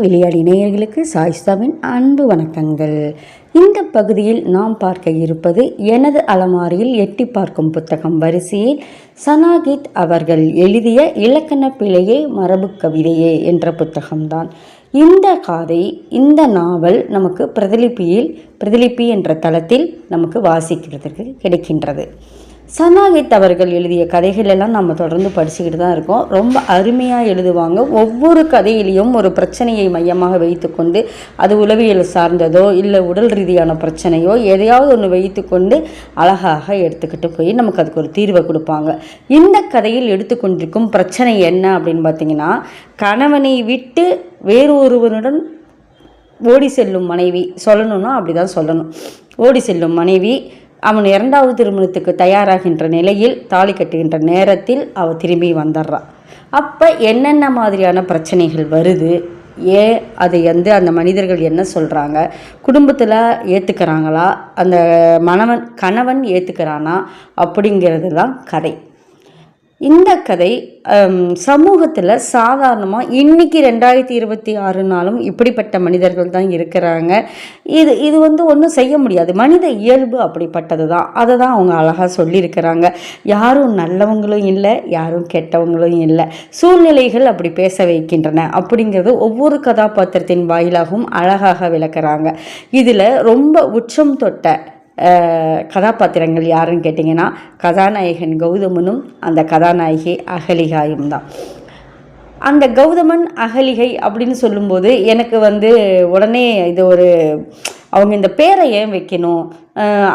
விளையாடி நேயர்களுக்கு சாய்ஸ்தாவின் அன்பு வணக்கங்கள். இந்த பகுதியில் நாம் பார்க்க இருப்பது எனது அலமாரியில் எட்டி பார்க்கும் புத்தகம் வரிசையில் சனாகித் அவர்கள் எழுதிய இலக்கண பிழையே மரபு கவிதையே என்ற புத்தகம்தான். இந்த கதை, இந்த நாவல் நமக்கு பிரதிலிப்பி என்ற தளத்தில் நமக்கு வாசிக்கிறதுக்கு கிடைக்கின்றது. சனாகித் அவர்கள் எழுதிய கதைகள் எல்லாம் நம்ம தொடர்ந்து படிச்சுக்கிட்டு தான் இருக்கோம். ரொம்ப அருமையாக எழுதுவாங்க. ஒவ்வொரு கதையிலையும் ஒரு பிரச்சனையை மையமாக வைத்துக்கொண்டு, அது உளவியல் சார்ந்ததோ இல்லை உடல் ரீதியான பிரச்சனையோ எதையாவது ஒன்று வைத்துக்கொண்டு அழகாக எடுத்துக்கிட்டு போய் நமக்கு அதுக்கு ஒரு தீர்வை கொடுப்பாங்க. இந்த கதையில் எடுத்துக்கொண்டிருக்கும் பிரச்சனை என்ன அப்படின்னு பார்த்தீங்கன்னா, கணவனை விட்டு வேறு ஒருவனுடன் ஓடி செல்லும் மனைவி. சொல்லணும்னா அப்படி தான் சொல்லணும். ஓடி செல்லும் மனைவி அவன் இரண்டாவது திருமணத்துக்கு தயாராகின்ற நிலையில், தாலி கட்டுகின்ற நேரத்தில் அவள் திரும்பி வந்துடுறான். அப்போ என்னென்ன மாதிரியான பிரச்சனைகள் வருது, ஏன் அதை அந்த மனிதர்கள் என்ன சொல்கிறாங்க, குடும்பத்தில் ஏற்றுக்கிறாங்களா, அந்த கணவன் ஏற்றுக்கிறானா அப்படிங்கிறது தான் கதை. இந்த கதை சமூகத்தில் சாதாரணமாக இன்றைக்கி 2026 இப்படிப்பட்ட மனிதர்கள் தான் இருக்கிறாங்க. இது ஒன்றும் செய்ய முடியாது. மனித இயல்பு அப்படிப்பட்டது தான். அதை தான் அவங்க அழகாக சொல்லியிருக்கிறாங்க. யாரும் நல்லவங்களும் இல்லை, யாரும் கெட்டவங்களும் இல்லை. சூழ்நிலைகள் அப்படி பேச வைக்கின்றன அப்படிங்கிறது ஒவ்வொரு கதாபாத்திரத்தின் வாயிலாகவும் அழகாக விளக்குறாங்க. இதில் ரொம்ப உச்சம் தொட்ட கதாபாத்திரங்கள் யாருன்னு கேட்டிங்கன்னா, கதாநாயகன் கௌதமனும் அந்த கதாநாயகி அகலிகாயும் தான். அந்த கௌதமன் அகலிகை அப்படின்னு சொல்லும்போது எனக்கு உடனே இது அவங்க இந்த பேரை ஏன் வைக்கணும்,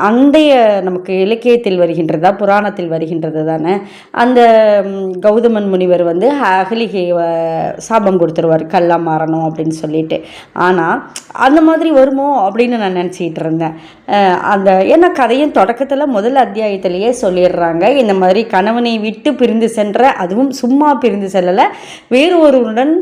அந்தைய நமக்கு இலக்கியத்தில் வருகின்றதா புராணத்தில் வருகின்றது தானே. அந்த கௌதமன் முனிவர் அகலிகையை சாபம் கொடுத்துருவார், கல்லா மாறணும் அப்படின்னு சொல்லிட்டு. ஆனால் அந்த மாதிரி வருமோ அப்படின்னு நான் நினச்சிக்கிட்டு இருந்தேன். ஏன்னா கதையின் தொடக்கத்தில் முதல் அத்தியாயத்திலேயே சொல்லிடுறாங்க, இந்த மாதிரி கணவனை விட்டு பிரிந்து சென்ற, அதுவும் சும்மா பிரிந்து செல்லலை, வேறு ஒருவருடன்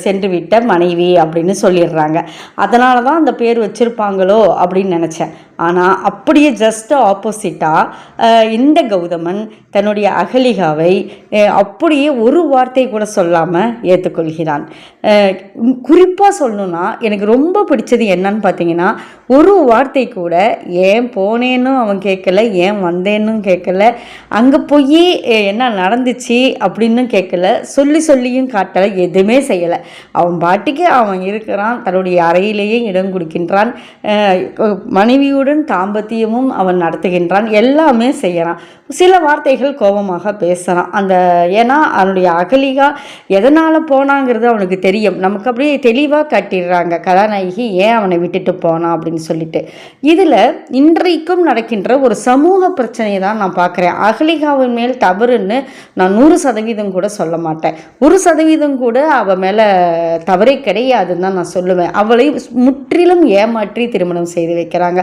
சென்று விட்ட மனைவி அப்படின்னு சொல்லிடுறாங்க. அதனால தான் அந்த பேர் வச்சுருப்பாங்களோ அப்படின்னு நினச்சேன். ஆனால் அப்படியே ஜஸ்ட் ஆப்போசிட்டாக இந்த கௌதமன் தன்னுடைய அகலிகாவை அப்படியே ஒரு வார்த்தை கூட சொல்லாமல் ஏற்றுக்கொள்கிறான். குறிப்பாக சொல்லணுன்னா எனக்கு ரொம்ப பிடிச்சது என்னன்னு பார்த்தீங்கன்னா, ஒரு வார்த்தை கூட ஏன் போனேன்னு அவன் கேட்கல, ஏன் வந்தேன்னு கேட்கல, அங்கே போய் என்ன நடந்துச்சு அப்படின்னு கேட்கல, சொல்லியும் காட்டலை, எதுவுமே செய்யலை. அவன் பாட்டுக்கு அவன் இருக்கிறான், தன்னுடைய அறையிலேயே இடம் கொடுக்கின்றான், மனைவியுடன் தாம்பத்தியமும் அவன் நடத்துகின்றான், எல்லாமே செய்கிறான். சில வார்த்தைகள் கோபமாக பேசுகிறான். ஏன்னா அவனுடைய அகலிகா எதனால் போனாங்கிறது அவனுக்கு தெரியும். நமக்கு அப்படியே தெளிவாக காட்டிடுறாங்க கதாநாயகி ஏன் அவனை விட்டுட்டு போனான் அப்படின்னு சொல்லிட்டு. இதில் இன்றைக்கும் நடக்கின்ற ஒரு சமூக பிரச்சனையை தான் நான் பார்க்குறேன். அகலிகாவின் மேல் தவறுன்னு நான் 100% கூட சொல்ல மாட்டேன். 1% கூட அவள் மேலே தவறே கிடையாதுன்னு தான் நான் சொல்லுவேன். அவளை முற்றிலும் ஏமாற்றி திருமணம் செய்து வைக்கிறாங்க.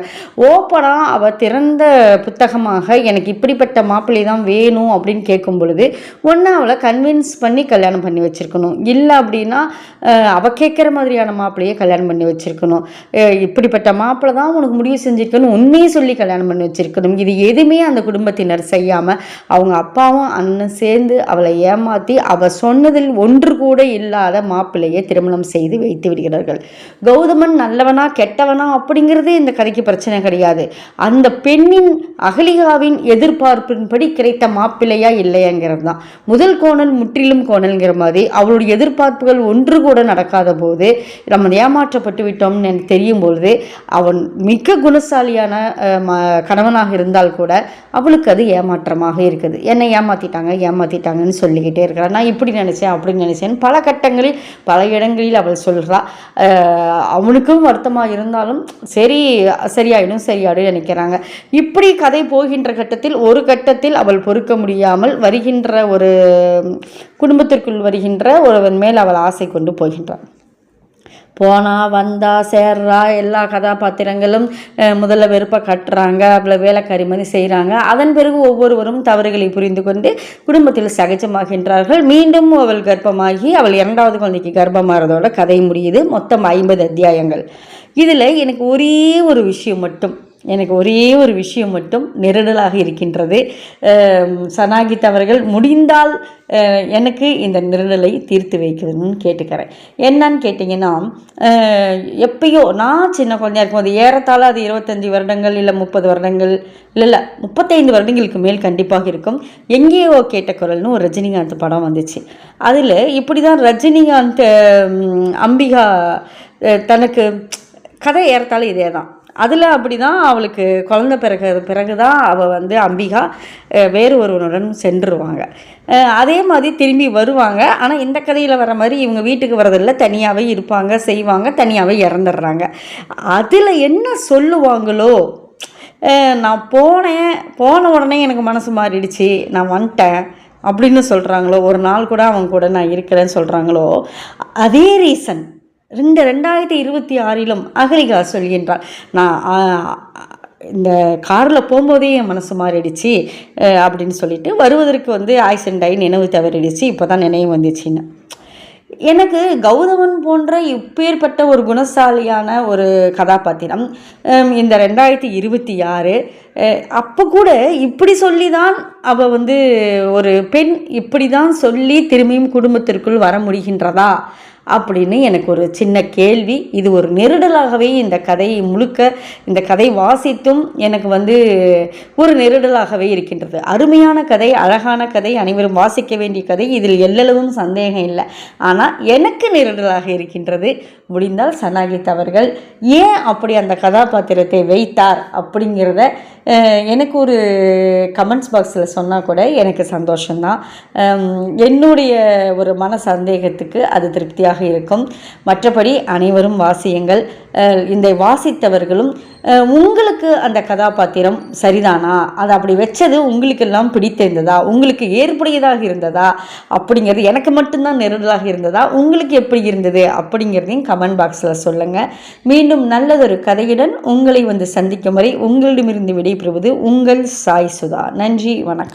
ஓப்பனாக அவள் திறந்த புத்தகமாக எனக்கு இப்படிப்பட்ட மாப்பிள்ளை தான் வேணும் அப்படின்னு கேட்கும் பொழுது ஒன்று அவளை கன்வின்ஸ் பண்ணி கல்யாணம் பண்ணி வச்சுருக்கணும், இல்லை அப்படின்னா அவள் கேட்குற மாதிரியான மாப்பிள்ளையே கல்யாணம் பண்ணி வச்சுருக்கணும். இப்படிப்பட்ட மாப்பிள்ளை தான் உனக்கு முடிவு செஞ்சுருக்கணும், உண்மையை சொல்லி கல்யாணம் பண்ணி வச்சுருக்கணும். இது எதுவுமே அந்த குடும்பத்தினர் செய்யாமல் அவங்க அப்பாவும் அண்ணன் சேர்ந்து அவளை ஏமாற்றி அவள் சொன்னதில் ஒன்று கூட இல்லாத மாப்பிள்ளையை திருமணம் செய்து வைத்து விடுகிறார்கள். கௌதமன் நல்லவனா கெட்டவனா அப்படிங்கிறது இந்த கதைக்கு பிரச்சனை கிடையாது. அந்த பெண்ணின் அகலிகாவின் எதிர்பார்ப்பின்படி கிடைத்த மாப்பிள்ளையா இல்லையாங்கிறது தான் முதல் கோணல். முற்றிலும் கோணல்ங்கிற மாதிரி அவளுடைய எதிர்பார்ப்புகள் ஒன்று கூட நடக்காத போது நம்ம ஏமாற்றப்பட்டு விட்டோம்னு எனக்கு தெரியும் பொழுது, அவன் மிக குணசாலியான கணவனாக இருந்தால் கூட அவளுக்கு அது ஏமாற்றமாக இருக்குது. என்னை ஏமாத்திட்டாங்கன்னு சொல்லிக்கிட்டே இருக்கிறாள். நான் இப்படி நினைச்சேன் அப்படி நினைச்சேன்னு பல கட்டங்களில் பல இடங்களில் அவள் சொல்கிறா. அவனுக்கும் வருத்தமாக இருந்தாலும் சரியாயிடும் நினைக்கிறாங்க. இப்படி கதை போகின்ற கட்டத்தில் ஒரு கட்டத்தில் அவள் பொறுக்க முடியாமல் வருகின்ற ஒரு குடும்பத்திற்குள் வருகின்ற ஒருவன் மேல் அவள் ஆசை கொண்டு போகின்றான். போனா வந்தா சேர்றா, எல்லா கதாபாத்திரங்களும் முதல்ல வெறுப்பை கட்டுறாங்க, அவளை வேலைக்காரி மாதிரி செய்கிறாங்க. அதன் பிறகு ஒவ்வொருவரும் தவறுகளை புரிந்து கொண்டு குடும்பத்தில் சகஜமாகின்றார்கள். மீண்டும் அவள் கர்ப்பமாகி அவள் 2வது குழந்தைக்கு கர்ப்பமாகிறதோட கதை முடியுது. மொத்தம் 50 அத்தியாயங்கள். இதில் எனக்கு ஒரே ஒரு விஷயம் மட்டும் எனக்கு ஒரே ஒரு விஷயம் மட்டும் நெருடலாக இருக்கின்றது. சனாகித் அவர்கள் முடிந்தால் எனக்கு இந்த நெருடலை தீர்த்து வைக்கணும்னு கேட்டுக்கிறேன். என்னன்னு கேட்டிங்கன்னா, எப்பயோ நான் சின்ன குழந்தையா இருக்கும்போது, ஏறத்தாழ அது 25 வருடங்கள் இல்லை 30 வருடங்கள் இல்லை 35 வருடங்களுக்கு மேல் கண்டிப்பாக இருக்கும், எங்கேயோ கேட்ட குரல்னு ஒரு ரஜினிகாந்த் படம் வந்துச்சு. அதில் இப்படி தான் ரஜினிகாந்த் அம்பிகா தனக்கு கதை ஏறத்தாழ இதே தான். அதில் அப்படி தான் அவளுக்கு குழந்த பிறகு தான் அவள் வந்து அம்பிகா வேறு ஒருவனுடன் சென்றுருவாங்க. அதே மாதிரி திரும்பி வருவாங்க. ஆனால் இந்த கதையில் வர மாதிரி இவங்க வீட்டுக்கு வரதில்லை, தனியாகவே இருப்பாங்க, செய்வாங்க, தனியாகவே இறந்துடுறாங்க. அதில் என்ன சொல்லுவாங்களோ, நான் போன உடனே எனக்கு மனசு மாறிடுச்சு, நான் வந்துட்டேன் அப்படின்னு சொல்கிறாங்களோ, ஒரு நாள் கூட அவங்க கூட நான் இருக்கிறேன்னு சொல்கிறாங்களோ, அதே ரீசன் 2026 அகலிகா சொல்கின்றாள். நான் இந்த காரில் போகும்போதே என் மனசு மாறிடுச்சு அப்படின்னு சொல்லிட்டு வருவதற்கு வந்து ஆக்சிடென்ட் நினைவு தவறிடுச்சு, இப்போ தான் நினைவு வந்துச்சுன்னு. எனக்கு கௌதமன் போன்ற இப்பேற்பட்ட ஒரு குணசாலியான ஒரு கதாபாத்திரம் இந்த 2026 அப்போ கூட இப்படி சொல்லி தான் அவள் வந்து ஒரு பெண் இப்படி தான் சொல்லி திரும்பியும் குடும்பத்திற்குள் வர முடிகின்றதா அப்படின்னு எனக்கு ஒரு சின்ன கேள்வி. இது ஒரு நெருடலாகவே இந்த கதையை முழுக்க, இந்த கதை வாசித்தும் எனக்கு வந்து ஒரு நெருடலாகவே இருக்கின்றது. அருமையான கதை, அழகான கதை, அனைவரும் வாசிக்க வேண்டிய கதை, இதில் எல்லளவும் சந்தேகம் இல்லை. ஆனால் எனக்கு நெருடலாக இருக்கின்றது. முடிந்தால் சனாகித் அவர்கள் ஏன் அப்படி அந்த கதாபாத்திரத்தை வைத்தார் அப்படிங்கிறத எனக்கு ஒரு கமெண்ட்ஸ் பாக்ஸில் சொன்னால் கூட எனக்கு சந்தோஷம்தான். என்னுடைய ஒரு மன சந்தேகத்துக்கு அது திருப்தியாக இருக்கும். மற்றபடி அனைவரும் வாசியுங்கள். இந்த வாசித்தவர்களும் உங்களுக்கு அந்த கதாபாத்திரம் சரிதானா, அதை அப்படி வச்சது உங்களுக்கெல்லாம் பிடித்திருந்ததா, உங்களுக்கு ஏற்புடையதாக இருந்ததா அப்படிங்கிறது, எனக்கு மட்டும்தான் நெருடலாக இருந்ததா, உங்களுக்கு எப்படி இருந்தது அப்படிங்கிறதையும் கமெண்ட் பாக்ஸில் சொல்லுங்கள். மீண்டும் நல்லதொரு கதையுடன் உங்களை வந்து சந்திக்கும் வரை உங்களிடமிருந்து விடைபெறுவது உங்கள் சாய் சுதா. நன்றி, வணக்கம்.